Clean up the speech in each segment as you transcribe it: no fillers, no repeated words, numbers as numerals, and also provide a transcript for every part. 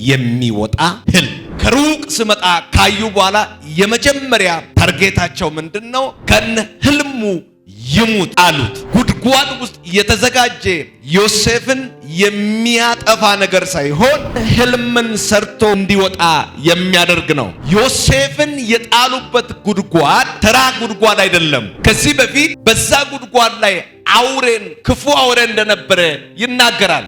የሚወጣ ህልም። ከሩቅ ስመጣ ካዩ በኋላ የመጀመሪያ ታርጌታቸው ምንድነው? ከነ ህልሙ ይሙት አሉት። ጉድጓድ ውስጥ የተዘጋጀ ዮሴፍን የሚያጠፋ ነገር ሳይሆን ህልምን ሰርቶ እንዲወጣ የሚያደርግ ነው። ዮሴፍን የጣሉበት ጉድጓድ ተራ ጉድጓድ አይደለም። ከዚህ በፊት በዛ ጉድጓድ ላይ ክፉ አውሬ እንደነበረ ይናገራል።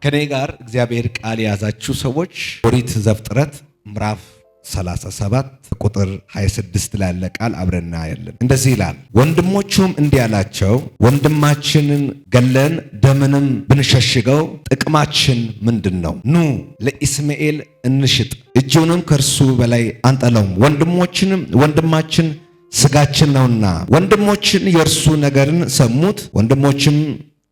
ከኔ ጋር እግዚአብሔር ቃል የያዛችሁ ሰዎች ኦሪት ዘፍጥረት ምዕራፍ 37 ቁጥር 26 ላይ ያለ ቃል አብረን እናያለን። እንደዚህ ይላል፣ ወንድሞቹም እንዲህ አላቸው፣ ወንድማችንን ገለን ደምንም ብንሸሽገው ጥቅማችን ምንድን ነው? ኑ ለኢስማኤል እንሽጥ፣ እጁንም ከእርሱ በላይ አንጠለውም፣ ወንድማችን ስጋችን ነውና። ወንድሞችን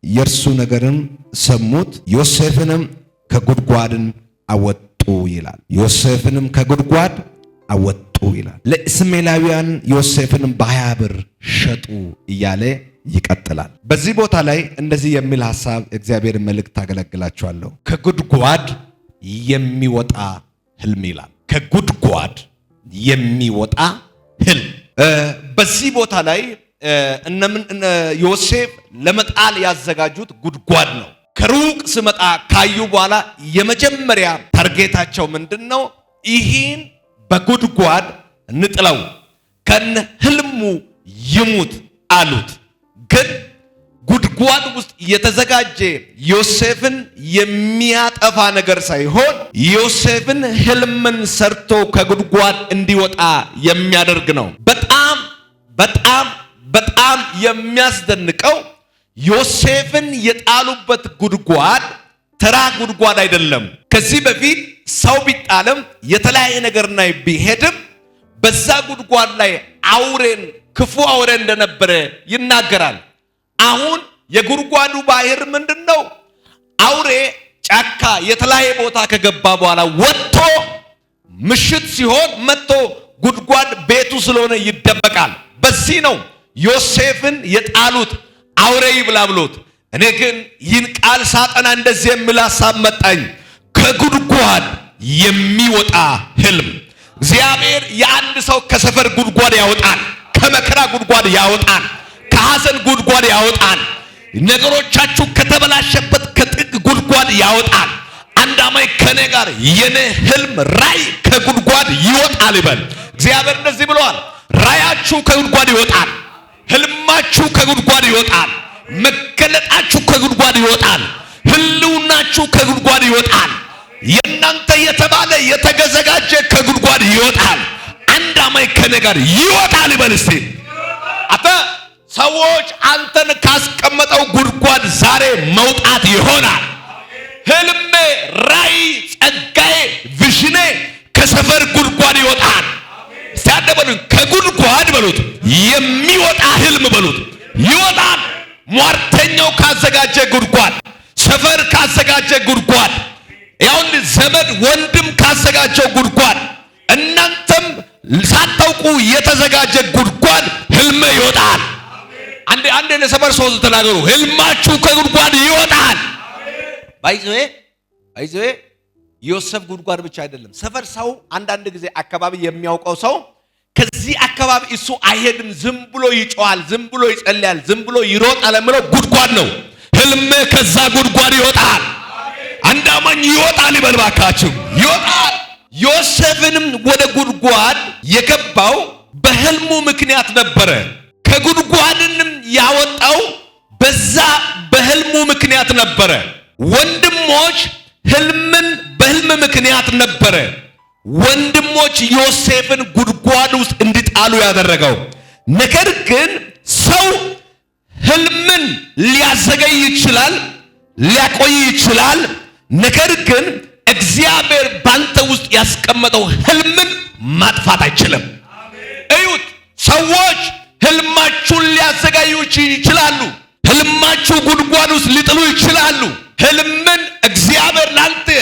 የእርሱ ነገርን ሰሙት፣ ዮሴፍንም ከጉድጓድን አወጡ ይላል። ዮሴፍንም ከጉድጓድ አወጡ ይላል። ለእስማኤላውያን ዮሴፍንም በ20 ብር ሸጡ እያለ ይቀጥላል። በዚህ ቦታ ላይ እንደዚህ የሚል ሐሳብ እግዚአብሔር መልእክት ታገለግላችኋለሁ። ከጉድጓድ የሚወጣ ህልም ይላል። ከጉድጓድ የሚወጣ ህልም። በዚህ ቦታ ላይ ዮሴፍ ለመጣል ያዘጋጁት ጉድጓድ ነው። ከሩቅ ስመጣ ካዩ በኋላ የመጀመሪያ ታርጌታቸው ምንድነው? ይህን በጉድጓድ እንጥለው ከነ ህልሙ ይሙት አሉት። ግን ጉድጓድ ውስጥ የተዘጋጀ ዮሴፍን የሚያጠፋ ነገር ሳይሆን ዮሴፍን ህልምን ሰርቶ ከጉድጓድ እንዲወጣ የሚያደርግ ነው። በጣም የሚያስደንቀው ዮሴፍን የጣሉበት ጉድጓድ ተራ ጉድጓድ አይደለም። ከዚህ በፊት ሰው ቢጣልም የተለያየ ነገርና ቢሄድም በዛ ጉድጓድ ላይ ክፉ አውሬ እንደነበረ ይናገራል። አሁን የጉድጓዱ ባህር ምንድነው? አውሬ ጫካ የተለያየ ቦታ ከገባ በኋላ ወጥቶ ምሽት ሲሆን መጥቶ ጉድጓድ ቤቱ ስለሆነ ይደበቃል። በዚህ ነው ዮሴፍን የጣሉት አውሬ ይብላ ብሎት። እኔ ግን ይህን ቃል ሳጠና እንደዚህ የሚል ሐሳብ መጣኝ። ከጉድጓድ የሚወጣ ህልም። እግዚአብሔር የአንድ ሰው ከሰፈር ጉድጓድ ያወጣል፣ ከመከራ ጉድጓድ ያወጣል፣ ከሐዘን ጉድጓድ ያወጣል፣ ነገሮቻችሁ ከተበላሸበት ከጥግ ጉድጓድ ያወጣል። አንድ አማኝ ከኔ ጋር የኔ ህልም ራይ ከጉድጓድ ይወጣል ይበል። እግዚአብሔር እንደዚህ ብለዋል፣ ራያችሁ ከጉድጓድ ይወጣል፣ ህልማችሁ ከጉድጓድ ይወጣል፣ መገለጣችሁ ከጉድጓድ ይወጣል፣ ህልውናችሁ ከጉድጓድ ይወጣል። የእናንተ የተባለ የተዘጋጀ ከጉድጓድ ይወጣል። አንድ አማኝ ከኔ ጋር ይወጣል ይበል እስቲ። ሰዎች አንተን ካስቀመጠው ጉድጓድ ዛሬ መውጣት ይሆናል። ህልሜ፣ ራይ፣ ጸጋዬ፣ ቪዥኔ ከሰፈር ጉድጓድ ይወጣል። ሲያደበሉን ከጉድጓድ በሉት የሚወጣ ህልም በሉት ይወጣል። ሟርተኛው ካዘጋጀ ጉድጓድ፣ ሰፈር ካዘጋጀ ጉድጓድ፣ ያውን ዘመድ ወንድም ካዘጋጀው ጉድጓድ፣ እናንተም ሳታውቁ የተዘጋጀ ጉድጓድ ህልም ይወጣል። አንዴ ለሰፈር ሰው ተናገሩ፣ ህልማችሁ ከጉድጓድ ይወጣል። ባይዘዌ ዮሴፍ ጉድጓድ ብቻ አይደለም። ሰፈር ሰው አንዳንድ ጊዜ አካባቢ የሚያውቀው ሰው ከዚህ አካባቢ እሱ አይሄድም፣ ዝም ብሎ ይጮሃል፣ ዝም ብሎ ይጸልያል፣ ዝም ብሎ ይሮጣል የሚለው ጉድጓድ ነው። ህልም ከዛ ጉድጓድ ይወጣል። አንድ አማኝ ይወጣል ይበል ባካችሁ፣ ይወጣል። ዮሴፍንም ወደ ጉድጓድ የገባው በህልሙ ምክንያት ነበረ። ከጉድጓድንም ያወጣው በዛ በህልሙ ምክንያት ነበረ። ወንድሞች በህልም ምክንያት ነበረ ወንድሞች ዮሴፍን ጉድጓድ ውስጥ እንዲጣሉ ያደረገው። ነገር ግን ሰው ህልምን ሊያዘገይ ይችላል፣ ሊያቆይ ይችላል። ነገር ግን እግዚአብሔር ባንተ ውስጥ ያስቀመጠው ህልምን ማጥፋት አይችልም። እዩት፣ ሰዎች ህልማችሁን ሊያዘጋዩ ይችላሉ። ህልማችሁ ጉድጓድ ውስጥ ሊጥሉ ይችላሉ። ህልምን እግዚአብሔር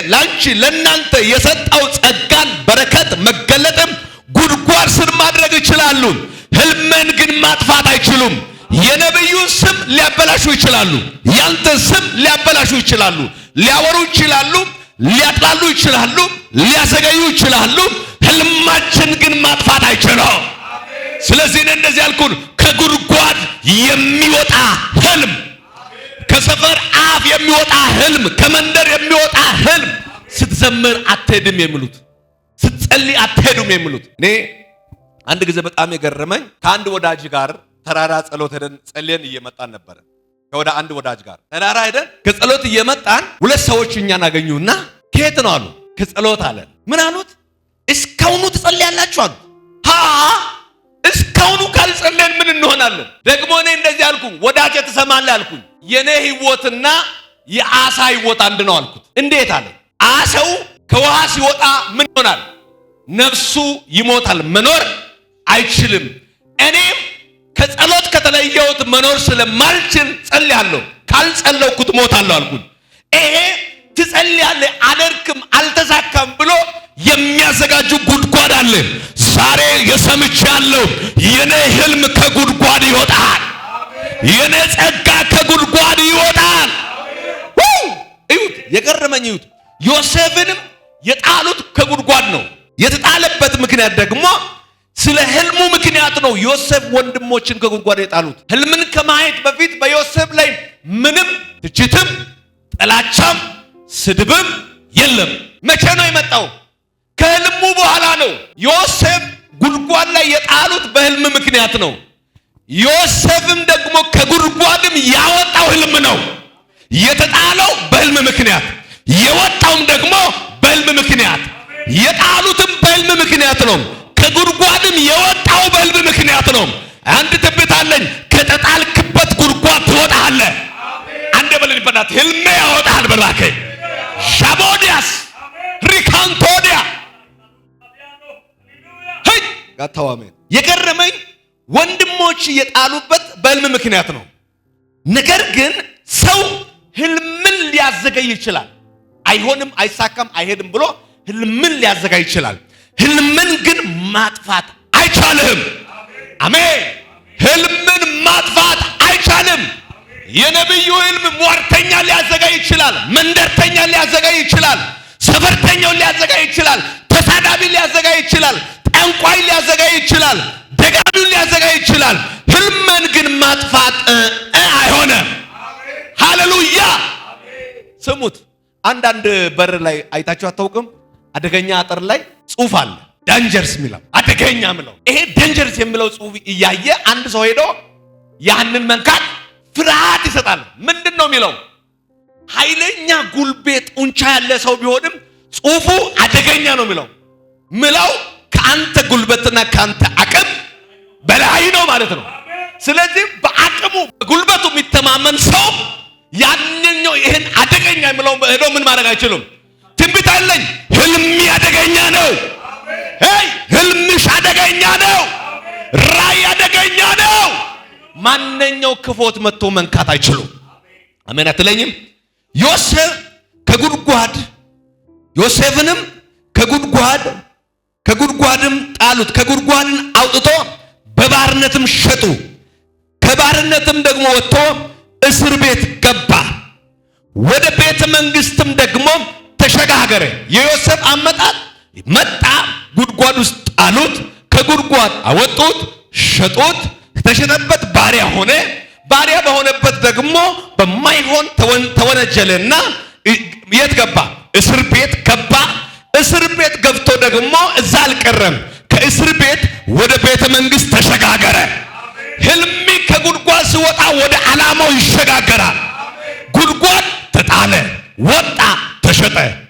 ላንቺ ለናንተ የሰጠው ጸጋን፣ በረከት፣ መገለጥም ጉድጓድ ስር ማድረግ ይችላሉ። ህልምን ግን ማጥፋት አይችሉም። የነብዩን ስም ሊያበላሹ ይችላሉ። ያንተ ስም ሊያበላሹ ይችላሉ። ሊያወሩ ይችላሉ። ሊያጥላሉ ይችላሉ። ሊያዘገዩ ይችላሉ። ህልማችን ግን ማጥፋት አይችሉም። ስለዚህ እንደዚህ ያልኩን ከጉድጓድ የሚወጣ ህልም፣ ከሰፈር አፍ የሚወጣ ህልም፣ ከመንደር የሚወጣ ህልም ስትዘምር አትሄድም የሚሉት፣ ስትጸልይ አትሄዱም የሚሉት። እኔ አንድ ጊዜ በጣም የገረመኝ ከአንድ ወዳጅ ጋር ተራራ ጸሎት ሄደን ጸልየን እየመጣን ነበር። ከወደ አንድ ወዳጅ ጋር ተራራ ሄደን ከጸሎት እየመጣን ሁለት ሰዎች እኛን አገኙና ከየት ነው አሉ። ከጸሎት አለን። ምን አሉት? እስካሁኑ ትጸልያላችሁ አሉ። እስካሁኑ ካልጸለይን ምን እንሆናለን? ደግሞ እኔ እንደዚህ አልኩ፣ ወዳጄ ትሰማለህ አልኩኝ። የኔ ህይወትና የአሳ ህይወት አንድ ነው አልኩት። እንዴት አለ? አሳው ከውሃ ሲወጣ ምን ይሆናል? ነፍሱ ይሞታል፣ መኖር አይችልም። እኔም ከጸሎት ከተለየሁት መኖር ስለማልችል ጸልያለሁ፣ ካልጸለይኩት ሞታለሁ አልኩኝ። ይሄ ትጸልያለህ አደርክም አልተሳካም ብሎ የሚያዘጋጁ ጉድጓድ አለ። ዛሬ የሰምቻለሁ፣ የኔ ህልም ከጉድጓድ ይወጣል። የኔ ጸጋ ከጉድጓድ ይወጣል። እዩት፣ የገረመኝ እዩት። ዮሴፍንም የጣሉት ከጉድጓድ ነው። የተጣለበት ምክንያት ደግሞ ስለ ህልሙ ምክንያት ነው። ዮሴፍ ወንድሞችን ከጉድጓድ የጣሉት ህልምን ከማየት በፊት በዮሴፍ ላይ ምንም ትችትም፣ ጥላቻም፣ ስድብም የለም። መቼ ነው የመጣው? ከህልሙ በኋላ ነው። ዮሴፍ ጉድጓድ ላይ የጣሉት በህልም ምክንያት ነው። ዮሴፍም ደግሞ ከጉድጓድም ያወጣው ህልም ነው። የተጣለው በህልም ምክንያት፣ የወጣውም ደግሞ በህልም ምክንያት። የጣሉትም በህልም ምክንያት ነው። ከጉድጓድም የወጣው በህልም ምክንያት ነው። አንድ ትንቢት አለኝ። ከተጣልክበት ጉድጓድ ትወጣለህ። አንዴ በለኝ በእናትህ፣ ህልሜ ያወጣል በላከ ሻቦዲያስ ሪካንቶዲያ ሄይ ጋታዋሜ። የገረመኝ ወንድሞች የጣሉበት በህልም ምክንያት ነው። ነገር ግን ሰው ህልምን ሊያዘገይ ይችላል። አይሆንም፣ አይሳካም፣ አይሄድም ብሎ ህልምን ሊያዘጋይ ይችላል። ህልምን ግን ማጥፋት አይቻልም። አሜን። ህልምን ማጥፋት አይቻልም። የነብዩ ህልም ሟርተኛ ሊያዘጋይ ይችላል። መንደርተኛ ሊያዘጋይ ይችላል። ሰፈርተኛውን ሊያዘጋይ ይችላል። ተሳዳቢ ሊያዘጋይ ይችላል። ጠንቋይ ሊያዘጋይ ይችላል። ደጋሚውን ሊያዘጋይ ይችላል። ህልምን ግን ማጥፋት አይሆንም። ሃሌሉያ። ስሙት። አንዳንድ በር ላይ አይታችሁ አታውቅም? አደገኛ አጥር ላይ ጽሑፍ አለ፣ ዳንጀርስ የሚለው አደገኛ የሚለው። ይሄ ዳንጀርስ የሚለው ጽሑፍ እያየ አንድ ሰው ሄዶ ያንን መንካት ፍርሃት ይሰጣል። ምንድን ነው የሚለው? ኃይለኛ ጉልቤ ጡንቻ ያለ ሰው ቢሆንም ጽሑፉ አደገኛ ነው የሚለው ከአንተ ጉልበትና ከአንተ አቅም በላይ ነው ማለት ነው። ስለዚህ በአቅሙ በጉልበቱ የሚተማመን ሰው ያንኛው ይሄን አደገኛ የሚለው ሄዶ ምን ማድረግ አይችልም። ትንቢት አለኝ። ህልም አደገኛ ነው። ሄይ ህልምሽ አደገኛ ነው። ራእይ አደገኛ ነው። ማንኛው ክፎት መጥቶ መንካት አይችሉም። አሜን አትለኝም? ዮሴፍንም ከጉድጓድም ጣሉት። ከጉድጓድም አውጥቶ በባርነትም ሸጡ። ከባርነትም ደግሞ ወጥቶ እስር ቤት ገባ። ወደ ቤተ መንግስትም ደግሞ ተሸጋገረ። የዮሴፍ አመጣጥ መጣ። ጉድጓድ ውስጥ ጣሉት። ከጉድጓድ አወጡት፣ ሸጡት። ተሸጠበት ባሪያ ሆነ። ባሪያ በሆነበት ደግሞ በማይሆን ተወነጀለና የት ገባ? እስር ቤት ገባ። እስር ቤት ገብቶ ደግሞ እዛ አልቀረም። ከእስር ቤት ወደ ቤተ መንግስት ተሸጋገረ። ህልሚ ከጉድጓድ ሲወጣ ወደ ዓላማው ይሸጋገራል። ጉድጓድ ተጣለ፣ ወጣ፣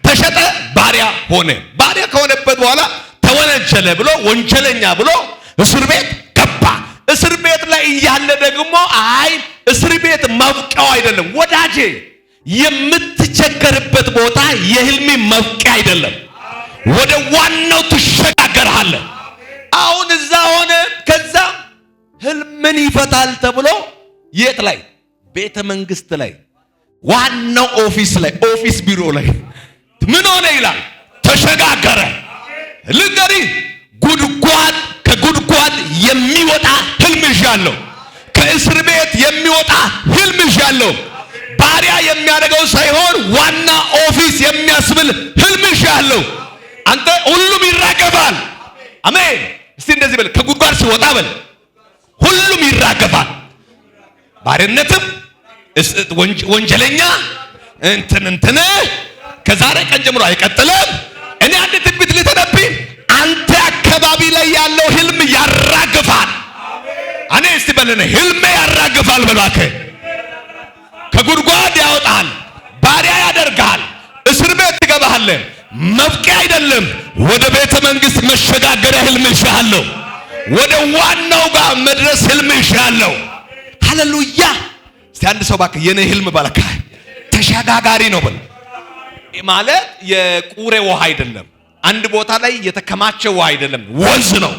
ተሸጠ፣ ባሪያ ሆነ። ባሪያ ከሆነበት በኋላ ተወነጀለ ብሎ ወንጀለኛ ብሎ እስር ቤት ገባ። እስር ቤት ላይ እያለ ደግሞ እስር ቤት ማብቂያው አይደለም ወዳጄ። የምትቸገርበት ቦታ የህልሚ ማብቂያ አይደለም። ወደ ዋናው ትሸጋገራለህ። አሁን እዛ ሆነ። ከዛ ህልምን ይፈታል ተብሎ የት ላይ? ቤተ መንግስት ላይ፣ ዋናው ኦፊስ ላይ፣ ኦፊስ ቢሮ ላይ ምን ሆነ ይላል? ተሸጋገረ። ልንገርህ፣ ከጉድጓድ የሚወጣ ህልም ይዣለሁ። ከእስር ቤት የሚወጣ ህልም ይሻለው። ባሪያ የሚያደርገው ሳይሆን ዋና ኦፊስ የሚያስብል ህልም ይሻለው። አንተ ሁሉም ይራገፋል። አሜን። እስቲ እንደዚህ በል፣ ከጉድጓድ ሲወጣ በል ሁሉም ይራገፋል። ባርነትም ወንጀለኛ እንትን ከዛሬ ቀን ጀምሮ አይቀጥልም። እኔ አንድ ትንቢት ልተነብይ፣ አንተ አካባቢ ላይ ያለው ህልም ያራግፋል። እኔ እስቲ በለነ ህልሜ ያራግፋል በሏከ። ከጉድጓድ ያወጣል፣ ባሪያ ያደርጋል፣ እስር ቤት ትገባለህ። መብቂያ አይደለም፣ ወደ ቤተ መንግስት መሸጋገሪያ ህልም ይሻለው። ወደ ዋናው ጋር መድረስ ህልም ይሻለው። ሃሌሉያ። እስቲ አንድ ሰው ባክ የኔ ህልም ባለካ ተሸጋጋሪ ነው በል። ማለት የቁሬ ውሃ አይደለም፣ አንድ ቦታ ላይ የተከማቸ ውሃ አይደለም፣ ወንዝ ነው።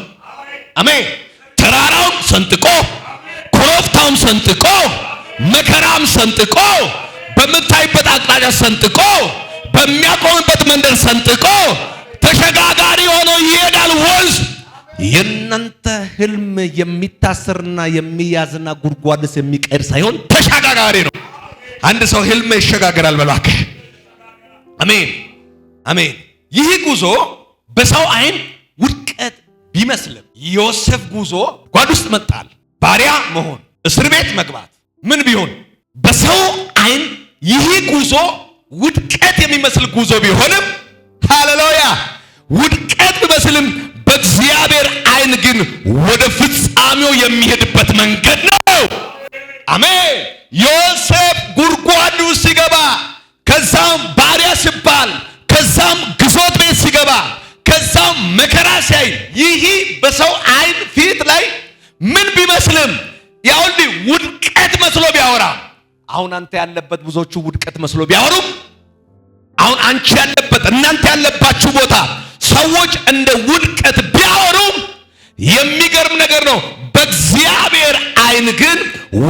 አሜን። ተራራውን ሰንጥቆ ኮረብታውን ሰንጥቆ መከራም ሰንጥቆ በምታይበት አቅጣጫ ሰንጥቆ በሚያቆምበት መንደር ሰንጥቆ ተሸጋጋሪ ሆኖ ይሄዳል ወንዝ። የእናንተ ህልም የሚታሰርና የሚያዝና ጉድጓድስ የሚቀር ሳይሆን ተሸጋጋሪ ነው። አንድ ሰው ህልም ይሸጋገራል በሏከ። አሜን አሜን። ይህ ጉዞ በሰው አይን ውድቀት ቢመስልም ዮሴፍ ጉዞ ጓድ ውስጥ መጣል፣ ባሪያ መሆን፣ እስር ቤት መግባት ምን ቢሆን በሰው አይን ይህ ጉዞ ውድቀት የሚመስል ጉዞ ቢሆንም ሃሌሉያ ውድቀት ቢመስልም በእግዚአብሔር አይን ግን ወደ ፍጻሜው የሚሄድበት መንገድ ነው። አሜን። ዮሴፍ ጉድጓዱ ሲገባ ከዛም ባሪያ ሲባል ከዛም ግዞት ቤት ሲገባ ከዛም መከራ ሲያይ ይህ በሰው አይን ፊት ላይ ምን ቢመስልም ያውልዲ ውድቀት መስሎ ቢያወራ አሁን አንተ ያለበት ብዙዎቹ ውድቀት መስሎ ቢያወሩ አሁን አንቺ ያለበት እናንተ ያለባችሁ ቦታ ሰዎች እንደ ውድቀት ቢያወሩ የሚገርም ነገር ነው። በእግዚአብሔር አይን ግን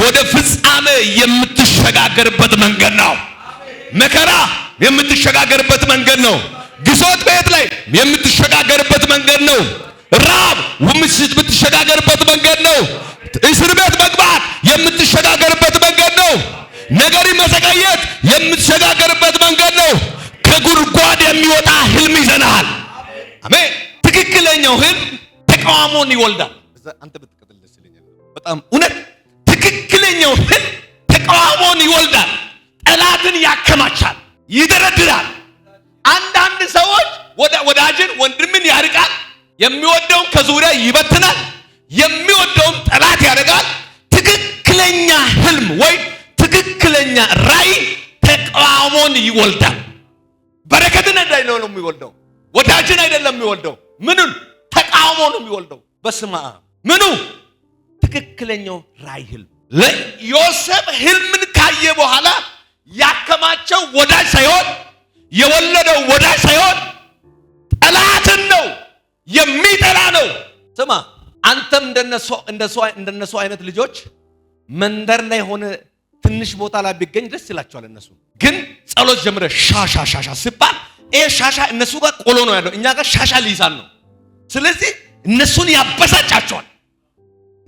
ወደ ፍጻሜ የምትሸጋገርበት መንገድ ነው። መከራ የምትሸጋገርበት መንገድ ነው። ግዞት ቤት ላይ የምትሸጋገርበት መንገድ ነው። ራብ የምትሸጋገርበት መንገድ ነው። እስር ቤት መግባት የምትሸጋገርበት መንገድ ነው። ነገር መዘጋየት የምትሸጋገርበት መንገድ ነው። ከጉድጓድ የሚወጣ ህልም ይዘናል። አሜን። ትክክለኛው ህልም ተቃውሞን ይወልዳል። አንተ ብትቀጥል ደስ ይለኛል በጣም እውነት። ትክክለኛው ህልም ተቃውሞን ይወልዳል። ጠላትን ያከማቻል፣ ይደረድራል። አንዳንድ ሰዎች ወዳጅን ወንድምን ያርቃል፣ የሚወደውን ከዙሪያ ይበትናል፣ የሚወደውን ጠላት ያደርጋል። ትክክለኛ ህልም ወይ ትክክለኛ ራዕይ ተቃውሞን ይወልዳል። በረከትን አይደለም ነው የሚወልደው፣ ወዳጅን አይደለም የሚወልደው። ምኑን? ተቃውሞ ነው የሚወልደው። በስመ አብ ምኑ? ትክክለኛው ራዕይ ህልም። ለዮሴፍ ህልምን ካየ በኋላ ያከማቸው ወዳጅ ሳይሆን የወለደው ወዳጅ ሳይሆን ጠላትን ነው፣ የሚጠላ ነው። ስማ አንተም እንደነሱ አይነት ልጆች መንደር ላይ ሆነ ትንሽ ቦታ ላይ ቢገኝ ደስ ይላቸዋል። እነሱ ግን ጸሎት ጀምረ ሻሻ ሲባል ሻሻ እነሱ ጋር ቆሎ ነው ያለው፣ እኛ ጋር ሻሻ ሊይዛን ነው። ስለዚህ እነሱን ያበሳጫቸዋል።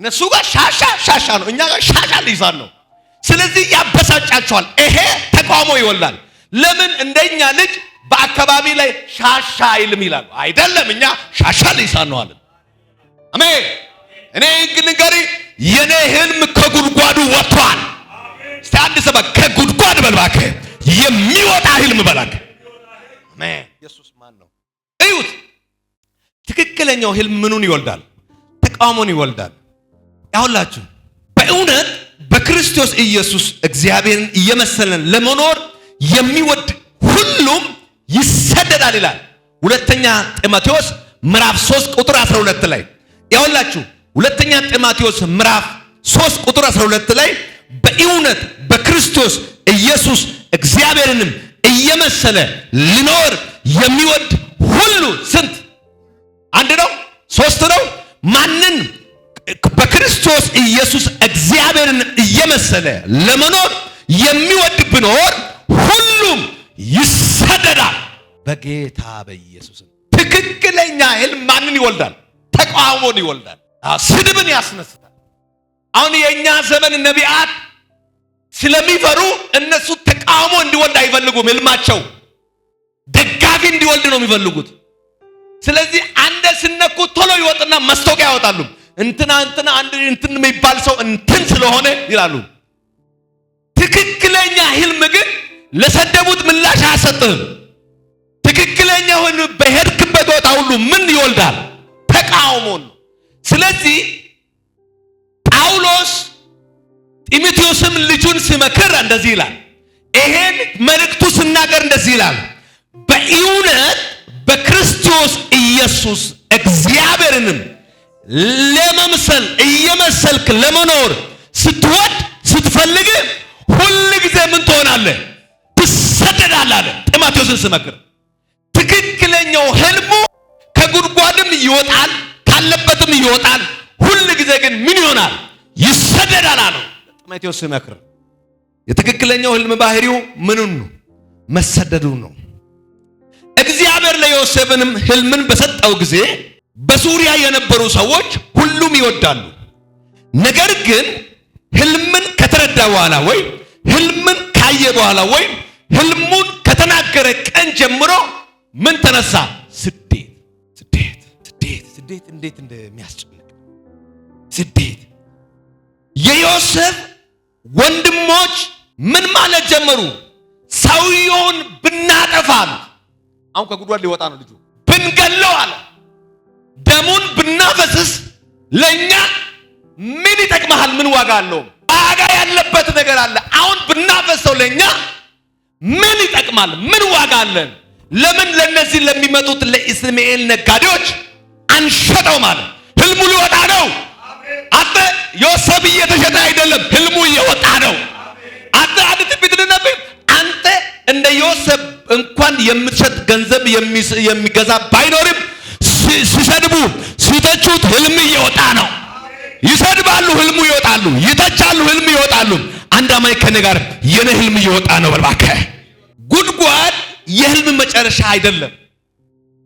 እነሱ ጋር ሻሻ ነው፣ እኛ ጋር ሻሻ ሊይዛን ነው። ስለዚህ ያበሳጫቸዋል። ይሄ ተቃውሞ ይወላል። ለምን እንደኛ ልጅ በአካባቢ ላይ ሻሻ አይልም ይላሉ። አይደለም እኛ ሻሻ ሊይዛን ነው አለን። አሜን። እኔ እንግዲህ የኔ ህልም ከጉድጓዱ ወጥቷል። እስቲ አንድ ሰባ ከጉድጓድ በልባከ የሚወጣ ህልም በላከ። አሜን። ኢየሱስ ማን ነው? እዩት። ትክክለኛው ህልም ምኑን ይወልዳል? ተቃውሞን ይወልዳል። ያውላችሁ በእውነት በክርስቶስ ኢየሱስ እግዚአብሔርን እየመሰለን ለመኖር የሚወድ ሁሉም ይሰደዳል ይላል። ሁለተኛ ጢሞቴዎስ ምዕራፍ 3 ቁጥር 12 ላይ ያውላችሁ። ሁለተኛ ጢሞቴዎስ ምዕራፍ 3 ቁጥር 12 ላይ በእውነት በክርስቶስ ኢየሱስ እግዚአብሔርንም እየመሰለ ሊኖር የሚወድ ሁሉ ስንት? አንድ ነው? ሶስት ነው? ማንን? በክርስቶስ ኢየሱስ እግዚአብሔርን እየመሰለ ለመኖር የሚወድ ቢኖር ሁሉም ይሰደዳል በጌታ በኢየሱስ። ትክክለኛ ህልም ማንን ይወልዳል? ተቃውሞን ይወልዳል። ስድብን ያስነስታል። አሁን የኛ ዘመን ነቢያት ስለሚፈሩ እነሱ ተቃውሞ እንዲወልድ አይፈልጉም። ህልማቸው ደጋፊ እንዲወልድ ነው የሚፈልጉት። ስለዚህ አንደ ሲነኩ ቶሎ ይወጥና ማስታወቂያ ያወጣሉ። እንትና አንድ እንትን የሚባል ሰው እንትን ስለሆነ ይላሉ። ትክክለኛ ህልም ግን ለሰደቡት ምላሽ አያሰጥህም። ትክክለኛው ህልም በሄድክበት ቦታ ሁሉ ምን ይወልዳል? ተቃውሞን። ስለዚህ ጳውሎስ ጢሞቴዎስም ልጁን ሲመክር እንደዚህ ይላል። ይሄን መልእክቱ ሲናገር እንደዚህ ይላል። በእውነት በክርስቶስ ኢየሱስ እግዚአብሔርንም ለመምሰል እየመሰልክ ለመኖር ስትወድ ስትፈልግ ሁሉ ጊዜ ምን ትሆናለህ? ትሰደዳለህ አለ ጢሞቴዎስን ሲመክር። ትክክለኛው ህልሙ ከጉድጓድም ይወጣል፣ ካለበትም ይወጣል። ሁሉ ጊዜ ግን ምን ይሆናል? ይሰደዳል አለ ጢሞቴዎስ ሲመክር። የትክክለኛው ህልም ባህሪው ምኑን ነው? መሰደዱ ነው። እግዚአብሔር ለዮሴፍንም ህልምን በሰጠው ጊዜ በዙሪያ የነበሩ ሰዎች ሁሉም ይወዳሉ። ነገር ግን ህልምን ከተረዳ በኋላ ወይ ህልምን ካየ በኋላ ወይ ህልሙን ከተናገረ ቀን ጀምሮ ምን ተነሳ? ስደት እንዴት እንደሚያስጨንቅ ስደት። የዮሴፍ ወንድሞች ምን ማለት ጀመሩ? ሰውየውን ብናጠፋል፣ አሁን ከጉድጓድ ሊወጣ ነው ልጁ፣ ብንገለው አለ፣ ደሙን ብናፈስስ ለኛ ምን ይጠቅማል? ምን ዋጋ አለው? ዋጋ ያለበት ነገር አለ። አሁን ብናፈሰው ለኛ ምን ይጠቅማል? ምን ዋጋ አለን? ለምን ለነዚህ ለሚመጡት ለእስማኤል ነጋዴዎች አንሸጠው ማለት? ህልሙ ሊወጣ ነው። አንተ ዮሴፍ እየተሸጠ አይደለም፣ ህልሙ እየወጣ ነው። አንተ አንተ እንደ ዮሴፍ እንኳን የምትሸጥ ገንዘብ የሚገዛ ባይኖርም ሲሰድቡ ሲተቹት ህልም እየወጣ ነው። ይሰድባሉ፣ ህልሙ ይወጣሉ። ይተቻሉ፣ ህልም ይወጣሉ። አንድ አማኝ ከኔ ጋር የኔ ህልም እየወጣ ነው በልባከ። ጉድጓድ የህልም መጨረሻ አይደለም።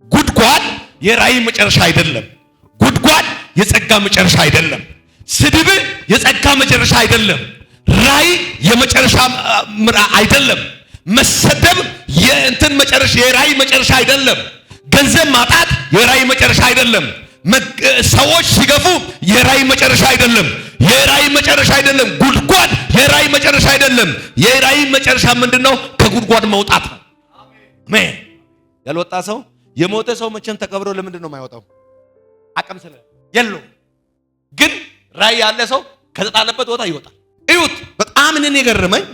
ጉድጓድ የራእይ መጨረሻ አይደለም። ጉድጓድ የጸጋ መጨረሻ አይደለም። ስድብ የጸጋ መጨረሻ አይደለም። ራእይ የመጨረሻ አይደለም። መሰደብ የእንትን መጨረሻ የራእይ መጨረሻ አይደለም። ገንዘብ ማጣት የራእይ መጨረሻ አይደለም። ሰዎች ሲገፉ የራእይ መጨረሻ አይደለም። የራእይ መጨረሻ አይደለም። ጉድጓድ የራእይ መጨረሻ አይደለም። የራእይ መጨረሻ ምንድነው? ከጉድጓድ መውጣት ነው። አሜን። ያልወጣ ሰው የሞተ ሰው መቼም ተቀብሮ ለምንድን ነው የማይወጣው? አቅም ስለ የለው። ግን ራእይ ያለ ሰው ከተጣለበት ቦታ ይወጣል። እዩት። በጣም እኔን የገረመኝ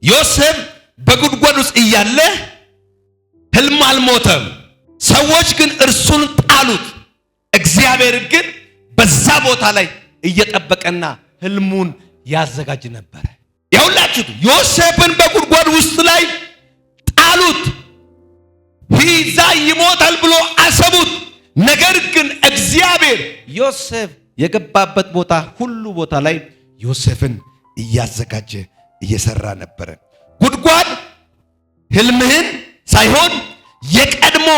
ዮሴፍ በጉድጓድ ውስጥ እያለ ህልም አልሞተም። ሰዎች ግን እርሱን ጣሉት። እግዚአብሔር ግን በዛ ቦታ ላይ እየጠበቀና ህልሙን ያዘጋጅ ነበር። ያውላችሁት ዮሴፍን በጉድጓድ ውስጥ ላይ ጣሉት። ይዛ ይሞታል ብሎ አሰቡት። ነገር ግን እግዚአብሔር ዮሴፍ የገባበት ቦታ ሁሉ ቦታ ላይ ዮሴፍን እያዘጋጀ እየሰራ ነበር። ጉድጓድ ህልምህን ሳይሆን የቀድሞ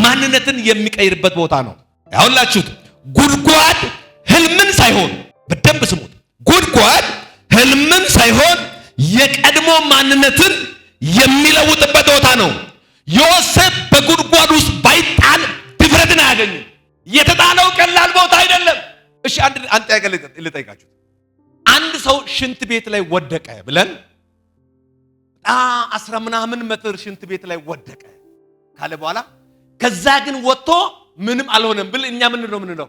ማንነትን የሚቀይርበት ቦታ ነው። ያውላችሁት ጉድጓድ ህልምን ሳይሆን፣ በደንብ ስሙት፣ ጉድጓድ ህልምን ሳይሆን የቀድሞ ማንነትን የሚለውጥበት ቦታ ነው። ዮሴፍ በጉድጓድ ውስጥ ባይጣል ድፍረትን አያገኝም። የተጣለው ቀላል ቦታ አይደለም። እሺ አንድ ጥያቄ ልጠይቃችሁ። አንድ ሰው ሽንት ቤት ላይ ወደቀ ብለን 10 ምናምን ሜትር ሽንት ቤት ላይ ወደቀ ካለ በኋላ ከዛ ግን ወጥቶ ምንም አልሆነም ብል እኛ ምን ነው የምንለው?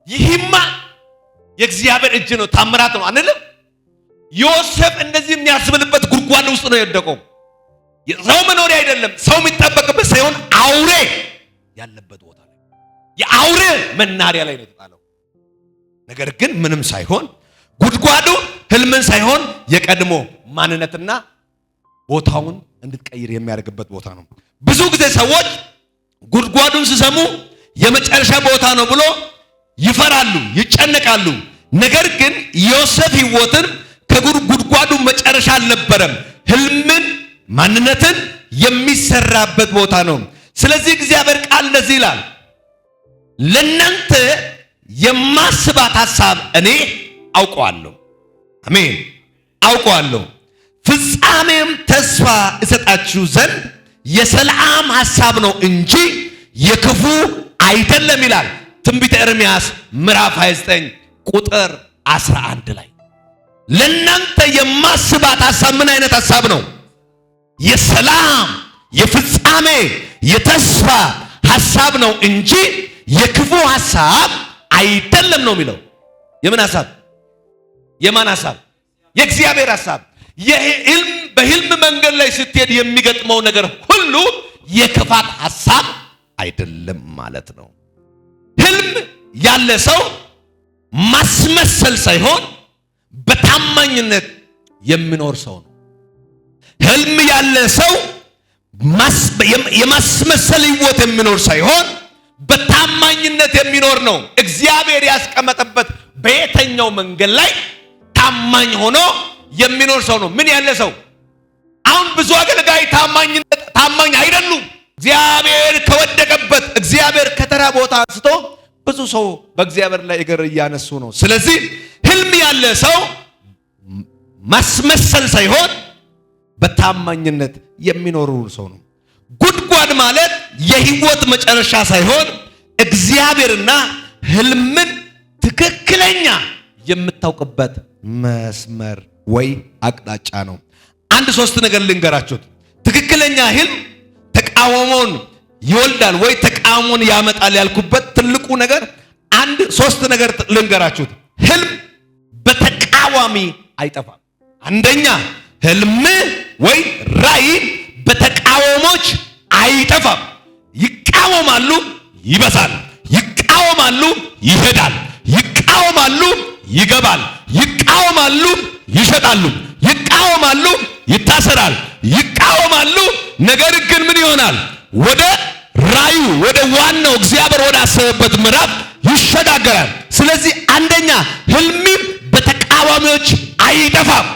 ይህማ የእግዚአብሔር እጅ ነው፣ ታምራት ነው አንልም? ዮሴፍ እንደዚህ የሚያስብልበት ጉድጓድ ውስጥ ነው የወደቀው። ሰው መኖሪያ አይደለም፣ ሰው የሚጠበቅበት ሳይሆን አውሬ ያለበት ቦታ ላይ፣ የአውሬ መናሪያ ላይ ነው የተጣለው። ነገር ግን ምንም ሳይሆን ጉድጓዱ ህልምን ሳይሆን የቀድሞ ማንነትና ቦታውን እንድትቀይር የሚያደርግበት ቦታ ነው። ብዙ ጊዜ ሰዎች ጉድጓዱን ሲሰሙ የመጨረሻ ቦታ ነው ብሎ ይፈራሉ፣ ይጨነቃሉ። ነገር ግን ዮሴፍ ህይወትን ከጉድጓዱ መጨረሻ አልነበረም፣ ህልምን ማንነትን የሚሰራበት ቦታ ነው። ስለዚህ እግዚአብሔር ቃል እንደዚህ ይላል፣ ለእናንተ የማስባት ሐሳብ እኔ አውቀዋለሁ። አሜን። አውቀዋለሁ። ፍጻሜም ተስፋ እሰጣችሁ ዘንድ የሰላም ሐሳብ ነው እንጂ የክፉ አይደለም ይላል ትንቢተ ኤርምያስ ምዕራፍ 29 ቁጥር 11 ላይ። ለእናንተ የማስባት ሐሳብ ምን አይነት ሐሳብ ነው? የሰላም፣ የፍጻሜ፣ የተስፋ ሐሳብ ነው እንጂ የክፉ ሐሳብ አይደለም ነው የሚለው። የምን ሐሳብ? የማን ሐሳብ? የእግዚአብሔር ሐሳብ። በህልም መንገድ ላይ ስትሄድ የሚገጥመው ነገር ሁሉ የክፋት ሐሳብ አይደለም ማለት ነው። ህልም ያለ ሰው ማስመሰል ሳይሆን በታማኝነት የሚኖር ሰው ነው። ህልም ያለ ሰው የማስመሰል ህይወት የሚኖር ሳይሆን በታማኝነት የሚኖር ነው። እግዚአብሔር ያስቀመጠበት በየትኛው መንገድ ላይ ታማኝ ሆኖ የሚኖር ሰው ነው። ምን ያለ ሰው? አሁን ብዙ አገልጋይ ታማኝ አይደሉም። እግዚአብሔር ከወደቀበት፣ እግዚአብሔር ከተራ ቦታ አንስቶ ብዙ ሰው በእግዚአብሔር ላይ እግር እያነሱ ነው። ስለዚህ ህልም ያለ ሰው ማስመሰል ሳይሆን በታማኝነት የሚኖር ሰው ነው። ጉድጓድ ማለት የህይወት መጨረሻ ሳይሆን እግዚአብሔርና ህልምን ትክክለኛ የምታውቅበት መስመር ወይ አቅጣጫ ነው። አንድ ሶስት ነገር ልንገራችሁ። ትክክለኛ ህልም ተቃውሞን ይወልዳል ወይ ተቃውሞን ያመጣል ያልኩበት ትልቁ ነገር አንድ ሶስት ነገር ልንገራችሁ። ህልም በተቃዋሚ አይጠፋም። አንደኛ ህልም ወይ ራእይ በተቃውሞች አይጠፋም። ይቃወማሉ፣ ይበዛል። ይቃወማሉ፣ ይሄዳል። ይቃወማሉ፣ ይገባል። ይቃወማሉ፣ ይሸጣሉ። ይቃወማሉ፣ ይታሰራል። ይቃወማሉ፣ ነገር ግን ምን ይሆናል? ወደ ራእዩ ወደ ዋናው እግዚአብሔር ወደ አሰበበት ምዕራፍ ይሸጋገራል። ስለዚህ አንደኛ ህልም በተቃዋሚዎች አይጠፋም።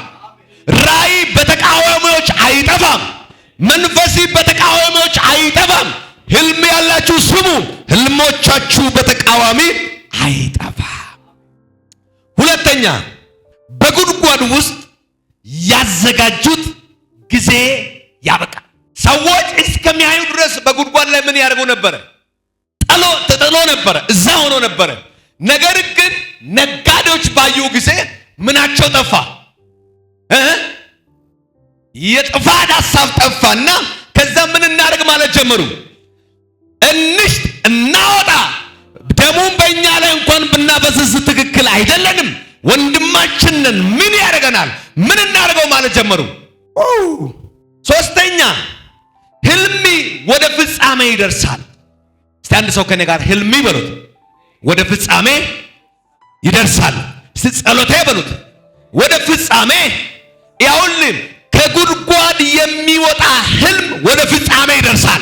ራእይ በተቃዋሚዎች አይጠፋም። መንፈስ በተቃዋሚዎች አይጠፋም። ህልም ያላችሁ ስሙ፣ ህልሞቻችሁ በተቃዋሚ አይጠፋም። ሁለተኛ በጉድጓድ ውስጥ ያዘጋጁት ጊዜ ያበቃል። ሰዎች እስከሚያዩ ድረስ በጉድጓድ ላይ ምን ያደርጉ ነበረ? ተጥሎ ነበረ፣ እዛ ሆኖ ነበረ። ነገር ግን ነጋዴዎች ባዩ ጊዜ ምናቸው ጠፋ? የጥፋት ሐሳብ ጠፋና ከዛ ምን እናደርግ ማለት ጀመሩ? እንሽጥ፣ እናወጣ፣ ደሙን በእኛ ላይ እንኳን ብናፈስስ ትክክል አይደለንም፣ ወንድማችንን ምን ያደርገናል? ምን እናደርገው ማለት ጀመሩ። ሶስተኛ ህልም ወደ ፍጻሜ ይደርሳል። እስቲ አንድ ሰው ከኔ ጋር ህልም ይበሉት፣ ወደ ፍጻሜ ይደርሳል። እስቲ ጸሎቴ ይበሉት፣ ወደ ፍጻሜ። ያውልን ከጉድጓድ የሚወጣ ህልም ወደ ፍጻሜ ይደርሳል።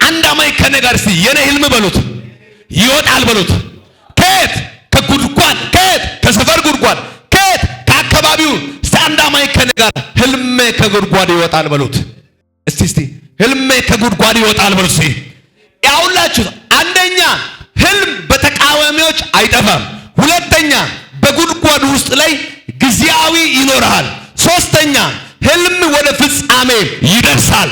አንድ አማኝ ከኔ ጋር እስቲ የኔ ህልም በሉት ይወጣል በሉት። ከየት? ከጉድጓድ። ከየት? ከሰፈር ጉድጓድ። ከየት? ከአካባቢው። እስቲ አንድ አማኝ ከኔ ጋር ህልሜ ከጉድጓድ ይወጣል በሉት። እስቲ ህልሜ ከጉድጓድ ይወጣል በሉት። እስቲ ያውላችሁ፣ አንደኛ ህልም በተቃዋሚዎች አይጠፋም። ሁለተኛ በጉድጓድ ውስጥ ላይ ጊዜያዊ ይኖርሃል። ሶስተኛ ህልም ወደ ፍጻሜ ይደርሳል።